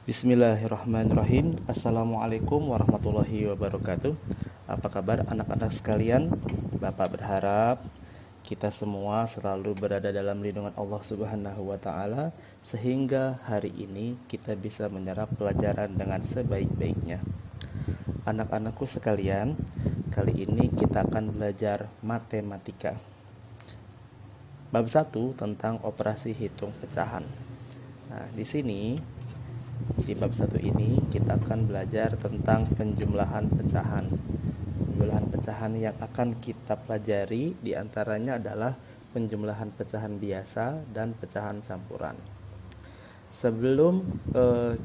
Bismillahirrahmanirrahim. Assalamualaikum warahmatullahi wabarakatuh. Apa kabar anak-anak sekalian? Bapak berharap kita semua selalu berada dalam lindungan Allah Subhanahu wa Ta'ala, sehingga hari ini kita bisa menyerap pelajaran dengan sebaik-baiknya. Anak-anakku sekalian, kali ini kita akan belajar matematika. Bab 1 tentang operasi hitung pecahan. Nah, di sini di bab 1 ini kita akan belajar tentang penjumlahan pecahan. Penjumlahan pecahan yang akan kita pelajari diantaranya adalah penjumlahan pecahan biasa dan pecahan campuran. Sebelum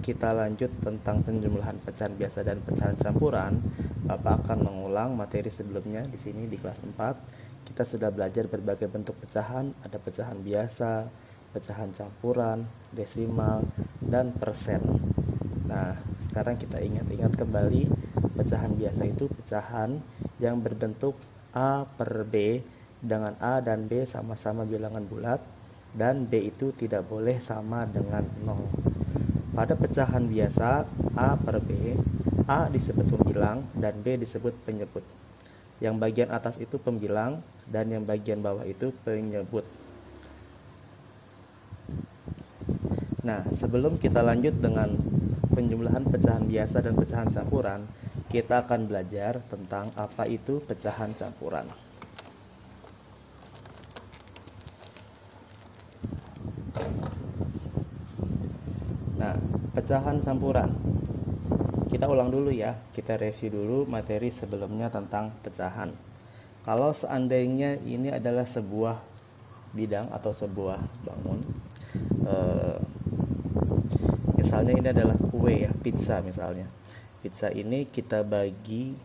kita lanjut tentang penjumlahan pecahan biasa dan pecahan campuran, Bapak akan mengulang materi sebelumnya. Di sini di kelas 4 kita sudah belajar berbagai bentuk pecahan, ada pecahan biasa, pecahan campuran, desimal, dan persen. Nah, sekarang kita ingat-ingat kembali, pecahan biasa itu pecahan yang berbentuk A per B, dengan A dan B sama-sama bilangan bulat, dan B itu tidak boleh sama dengan 0. Pada pecahan biasa A per B, A disebut pembilang dan B disebut penyebut. Yang bagian atas itu pembilang dan yang bagian bawah itu penyebut. Nah, sebelum kita lanjut dengan penjumlahan pecahan biasa dan pecahan campuran, kita akan belajar tentang apa itu pecahan campuran. Nah, pecahan campuran. Kita ulang dulu ya, kita review dulu materi sebelumnya tentang pecahan. Kalau seandainya ini adalah sebuah bidang atau sebuah bangun, misalnya ini adalah kue ya, pizza misalnya. Pizza ini kita bagi,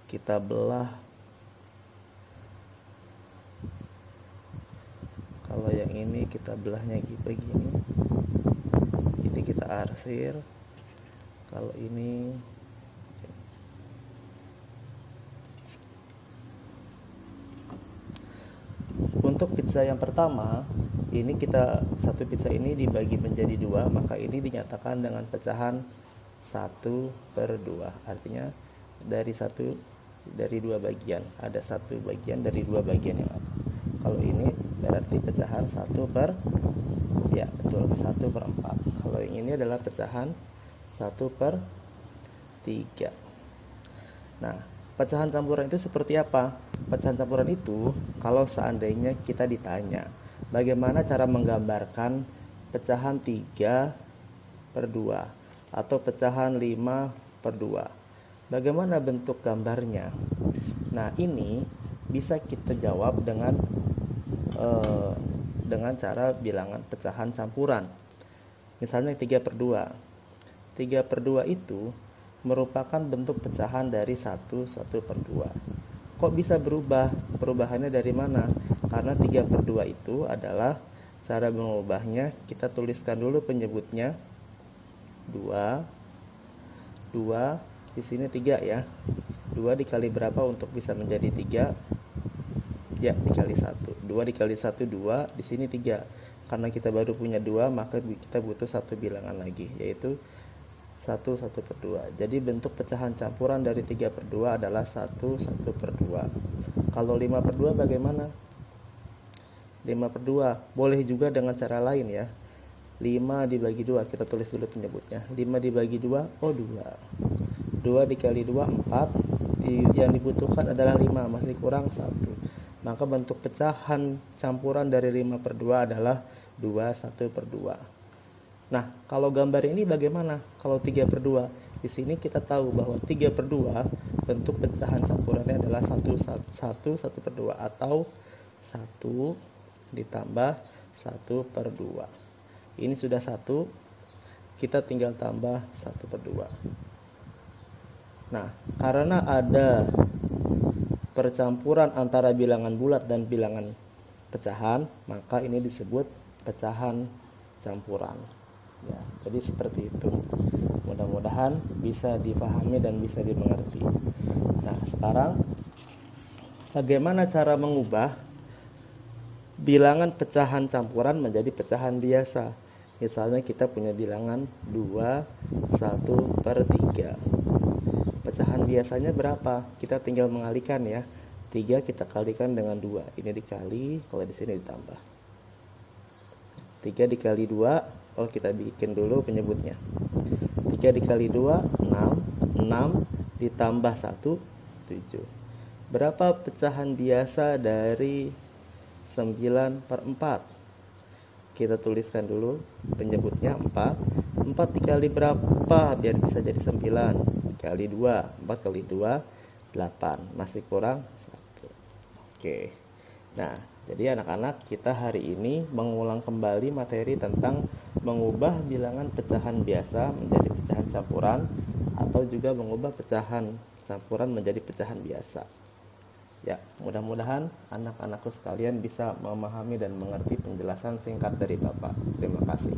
kita belah. Kalau yang ini kita belahnya begini. Ini kita arsir. Kalau ini untuk pizza yang pertama, ini satu pizza ini dibagi menjadi 2, maka ini dinyatakan dengan pecahan 1/2. Artinya dari 2 bagian, ada 1 bagian dari 2 bagian yang ada. Kalau ini berarti pecahan 1/4. Kalau yang ini adalah pecahan 1/3. Nah, pecahan campuran itu seperti apa? Pecahan campuran itu kalau seandainya kita ditanya bagaimana cara menggambarkan pecahan 3/2 atau pecahan 5/2, bagaimana bentuk gambarnya? Nah, ini bisa kita jawab dengan cara bilangan pecahan campuran. Misalnya 3/2. 3/2 itu merupakan bentuk pecahan dari 1/2. Kok bisa berubah? Perubahannya dari mana? Karena 3/2 itu adalah cara mengubahnya. Kita tuliskan dulu penyebutnya 2. Di sini 3 ya. 2 dikali berapa untuk bisa menjadi 3? Ya, dikali 1. 2 dikali 1 2, di sini 3. Karena kita baru punya 2, maka kita butuh satu bilangan lagi, yaitu 1/2. Jadi bentuk pecahan campuran dari 3/2 adalah 1/2. Kalau 5/2 bagaimana? 5/2 boleh juga dengan cara lain ya. 5 dibagi 2, kita tulis dulu penyebutnya. 5 dibagi 2, 2. 2 dikali 2, 4. Yang dibutuhkan adalah 5, masih kurang 1. Maka bentuk pecahan campuran dari 5/2 adalah 1/2. Nah, kalau gambar ini bagaimana? Kalau 3/2, di sini kita tahu bahwa 3/2 bentuk pecahan campurannya adalah 1/2 atau 1 ditambah 1/2. Ini sudah 1, kita tinggal tambah 1/2. Nah, karena ada percampuran antara bilangan bulat dan bilangan pecahan, maka ini disebut pecahan campuran. Ya, jadi seperti itu. Mudah-mudahan bisa dipahami dan bisa dimengerti. Nah, sekarang bagaimana cara mengubah bilangan pecahan campuran menjadi pecahan biasa? Misalnya kita punya bilangan 2, 1/3. Pecahan biasanya berapa? Kita tinggal mengalihkan ya. 3 kita kalikan dengan 2. Ini dikali, kalau di sini ditambah. 3 dikali 2, kita bikin dulu penyebutnya. 3 dikali 2, 6. 6 ditambah 1, 7. Berapa pecahan biasa dari 9/4? Kita tuliskan dulu penyebutnya 4. 4 dikali berapa biar bisa jadi 9? Dikali 2. 4 kali 2, 8. Masih kurang 1. Oke. Nah, jadi anak-anak, kita hari ini mengulang kembali materi tentang mengubah bilangan pecahan biasa menjadi pecahan campuran, atau juga mengubah pecahan campuran menjadi pecahan biasa. Ya, mudah-mudahan anak-anakku sekalian bisa memahami dan mengerti penjelasan singkat dari Bapak. Terima kasih.